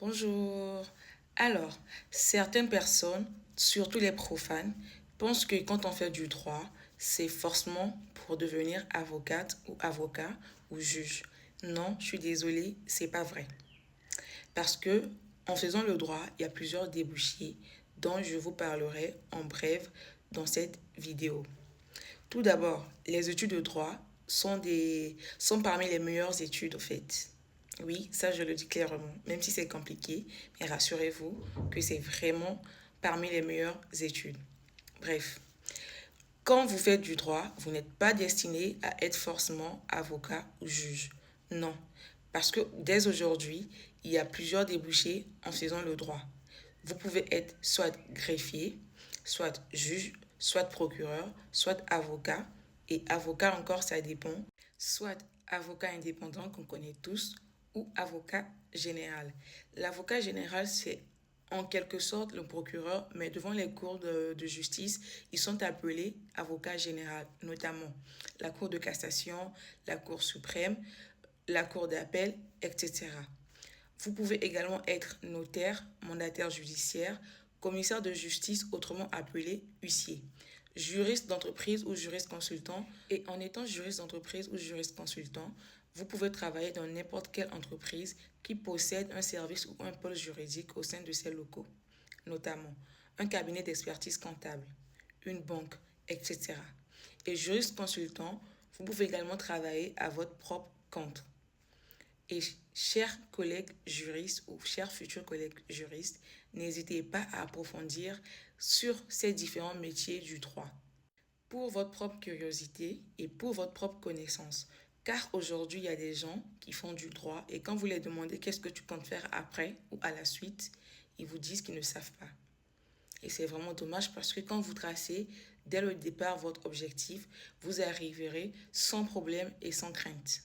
Bonjour. Alors, certaines personnes, surtout les profanes, pensent que quand on fait du droit, c'est forcément pour devenir avocate ou avocat ou juge. Non, je suis désolée, c'est pas vrai. Parce que en faisant le droit, il y a plusieurs débouchés dont je vous parlerai en bref dans cette vidéo. Tout d'abord, les études de droit sont parmi les meilleures études au fait. Oui, ça je le dis clairement, même si c'est compliqué, mais rassurez-vous que c'est vraiment parmi les meilleures études. Bref, quand vous faites du droit, vous n'êtes pas destiné à être forcément avocat ou juge. Non, parce que dès aujourd'hui, il y a plusieurs débouchés en faisant le droit. Vous pouvez être soit greffier, soit juge, soit procureur, soit avocat. Et avocat encore, ça dépend. Soit avocat indépendant qu'on connaît tous ou avocat général. L'avocat général, c'est en quelque sorte le procureur, mais devant les cours de justice, ils sont appelés avocats généraux, notamment la Cour de cassation, la Cour suprême, la Cour d'appel, etc. Vous pouvez également être notaire, mandataire judiciaire, commissaire de justice, autrement appelé huissier, juriste d'entreprise ou juriste consultant. Et en étant juriste d'entreprise ou juriste consultant, vous pouvez travailler dans n'importe quelle entreprise qui possède un service ou un pôle juridique au sein de ses locaux, notamment un cabinet d'expertise comptable, une banque, etc. Et juriste consultant, vous pouvez également travailler à votre propre compte. Et chers collègues juristes ou chers futurs collègues juristes, n'hésitez pas à approfondir sur ces différents métiers du droit pour votre propre curiosité et pour votre propre connaissance. Car aujourd'hui, il y a des gens qui font du droit et quand vous les demandez qu'est-ce que tu comptes faire après ou à la suite, ils vous disent qu'ils ne savent pas. Et c'est vraiment dommage parce que quand vous tracez dès le départ votre objectif, vous arriverez sans problème et sans crainte.